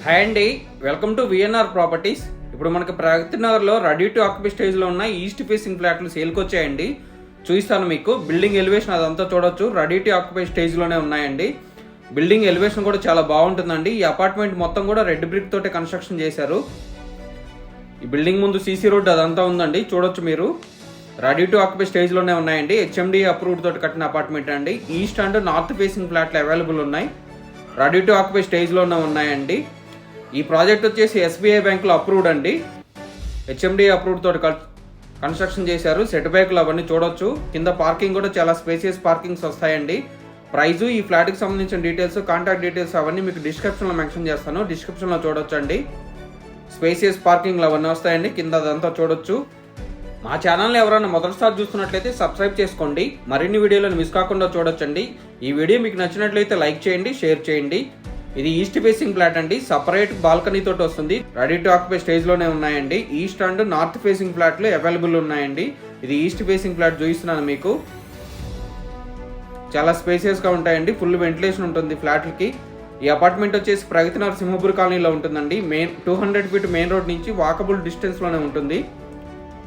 Hi అండి, welcome to VNR properties. ఇప్పుడు మనకి ప్రగతినగర్లో రెడీ టు ఆక్యుపై స్టేజ్లో ఉన్న ఈస్ట్ ఫేసింగ్ ఫ్లాట్లు సేల్కి వచ్చాయండి. చూపిస్తాను మీకు. బిల్డింగ్ ఎలివేషన్ అదంతా చూడొచ్చు. రెడీ టు ఆక్యుపై స్టేజ్లోనే ఉన్నాయండి. బిల్డింగ్ ఎలివేషన్ కూడా చాలా బాగుంటుందండి. ఈ అపార్ట్మెంట్ మొత్తం కూడా రెడ్ బ్రిక్ తోటి కన్స్ట్రక్షన్ చేశారు. ఈ బిల్డింగ్ ముందు సీసీ రోడ్ అదంతా ఉందండి, చూడొచ్చు మీరు. రెడీ టు ఆక్యుపై స్టేజ్లోనే ఉన్నాయండి. HMDA అప్రూవ్డ్ తోటి కట్టిన అపార్ట్మెంట్ అండి. ఈస్ట్ అండ్ నార్త్ ఫేసింగ్ ఫ్లాట్లు అవైలబుల్ ఉన్నాయి. రెడీ టు ఆక్యుపై స్టేజ్లోనే ఉన్నాయండి. ఈ ప్రాజెక్ట్ వచ్చేసి SBI బ్యాంకులో అప్రూవ్డ్ అండి. HMDA అప్రూవ్డ్ తోటి కన్స్ట్రక్షన్ చేశారు. సెట్ బ్యాక్లు అవన్నీ చూడొచ్చు. కింద పార్కింగ్ కూడా చాలా స్పేసియస్ పార్కింగ్స్ వస్తాయండి. ప్రైజు, ఈ ఫ్లాట్కి సంబంధించిన డీటెయిల్స్, కాంటాక్ట్ డీటెయిల్స్ అవన్నీ మీకు డిస్క్రిప్షన్లో మెన్షన్ చేస్తాను. డిస్క్రిప్షన్లో చూడొచ్చు అండి. స్పేసియస్ పార్కింగ్లు అవన్నీ వస్తాయండి. కింద అదంతా చూడొచ్చు. మా ఛానల్ని ఎవరైనా మొదటిసారి చూస్తున్నట్లయితే సబ్స్క్రైబ్ చేసుకోండి. మరిన్ని వీడియోలను మిస్ కాకుండా చూడొచ్చండి. ఈ వీడియో మీకు నచ్చినట్లయితే లైక్ చేయండి, షేర్ చేయండి. ఇది ఈస్ట్ ఫేసింగ్ ఫ్లాట్ అండి. సపరేట్ బాల్కనీ తోటి వస్తుంది. రెడీ టు ఆక్యుపై స్టేజ్లోనే ఉన్నాయండి. ఈస్ట్ అండ్ నార్త్ ఫేసింగ్ ఫ్లాట్లు అవైలబుల్ ఉన్నాయండి. ఇది ఈస్ట్ ఫేసింగ్ ఫ్లాట్ చూపిస్తున్నాను మీకు. చాలా స్పేసియస్గా ఉంటాయండి. ఫుల్ వెంటిలేషన్ ఉంటుంది ఫ్లాట్లకి. ఈ అపార్ట్మెంట్ వచ్చేసి ప్రగతినగర్ సింహపురి కాలనీలో ఉంటుందండి. 200 ఫీట్ మెయిన్ రోడ్ నుంచి వాకబుల్ డిస్టెన్స్లోనే ఉంటుంది.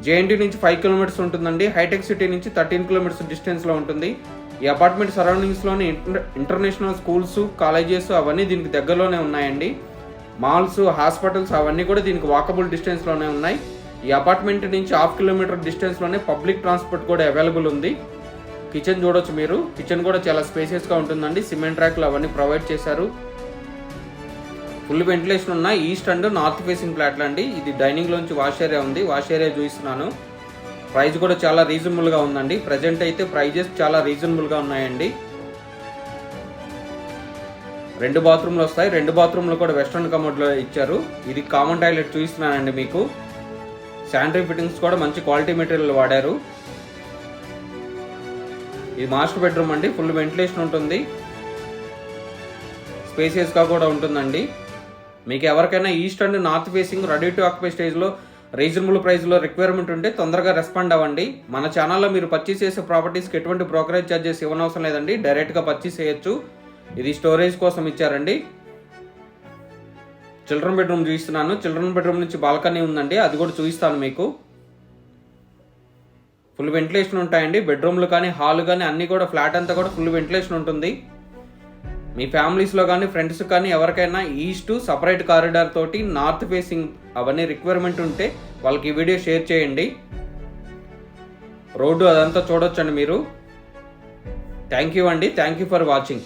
JNTU నుంచి 5 కిలోమీటర్స్ ఉంటుందండి. హైటెక్ సిటీ నుంచి 13 కిలోమీటర్స్ డిస్టెన్స్లో ఉంటుంది. ఈ అపార్ట్మెంట్ సరౌండింగ్స్లోని ఇంటర్నేషనల్ స్కూల్స్, కాలేజెస్ అవన్నీ దీనికి దగ్గరలోనే ఉన్నాయండి. మాల్స్, హాస్పిటల్స్ అవన్నీ కూడా దీనికి వాకబుల్ డిస్టెన్స్లోనే ఉన్నాయి. ఈ అపార్ట్మెంట్ నుంచి 1/2 కిలోమీటర్ డిస్టెన్స్లోనే పబ్లిక్ ట్రాన్స్పోర్ట్ కూడా అవైలబుల్ ఉంది. కిచెన్ చూడొచ్చు మీరు. కిచెన్ కూడా చాలా స్పేసియస్గా ఉంటుందండి. సిమెంట్ ర్యాక్లు అవన్నీ ప్రొవైడ్ చేశారు. ఫుల్ వెంటిలేషన్ ఉన్న ఈస్ట్ అండ్ నార్త్ ఫేసింగ్ ఫ్లాట్లు అండి. ఇది డైనింగ్లోంచి వాష్ ఏరియా ఉంది. వాష్ ఏరియా చూపిస్తున్నాను. ప్రైస్ కూడా చాలా రీజనబుల్గా ఉందండి. ప్రజెంట్ అయితే ప్రైజెస్ చాలా రీజనబుల్గా ఉన్నాయండి. 2 బాత్రూమ్లు వస్తాయి. 2 బాత్రూమ్లు కూడా వెస్ట్రన్ కమోడ్లో ఇచ్చారు. ఇది కామన్ టాయిలెట్ చూపిస్తున్నానండి మీకు. శానిటరీ ఫిట్టింగ్స్ కూడా మంచి క్వాలిటీ మెటీరియల్ వాడారు. ఇది మాస్టర్ బెడ్రూమ్ అండి. ఫుల్ వెంటిలేషన్ ఉంటుంది. స్పేసియస్గా కూడా ఉంటుందండి. మీకు ఎవరికైనా east and north facing ready to occupy స్టేజ్లో రీజనబుల్ ప్రైస్లో రిక్వైర్మెంట్ ఉంటే తొందరగా రెస్పాండ్ అవ్వండి. మన ఛానల్లో మీరు పర్చేస్ చేసే ప్రాపర్టీస్కి ఎటువంటి బ్రోకరేజ్ ఛార్జెస్ ఇవ్వనవసరం లేదండి. డైరెక్ట్గా పర్చేస్ చేయొచ్చు. ఇది స్టోరేజ్ కోసం ఇచ్చారండి. చిల్డ్రన్ బెడ్రూమ్ చూపిస్తున్నాను. చిల్డ్రన్ బెడ్రూమ్ నుంచి బాల్కనీ ఉందండి, అది కూడా చూపిస్తాను మీకు. ఫుల్ వెంటిలేషన్ ఉంటాయండి. బెడ్రూమ్లు కానీ, హాల్ కానీ అన్నీ కూడా, ఫ్లాట్ అంతా కూడా ఫుల్ వెంటిలేషన్ ఉంటుంది. మీ ఫ్యామిలీస్లో కానీ, ఫ్రెండ్స్ కానీ ఎవరికైనా ఈస్ట్ సపరేట్ కారిడార్ తోటి నార్త్ ఫేసింగ్ అవన్నీ రిక్వైర్మెంట్ ఉంటే వాళ్ళకి ఈ వీడియో షేర్ చేయండి. రోడ్డు అదంతా చూడొచ్చండి మీరు. థ్యాంక్ యూ అండి. Thank you for watching.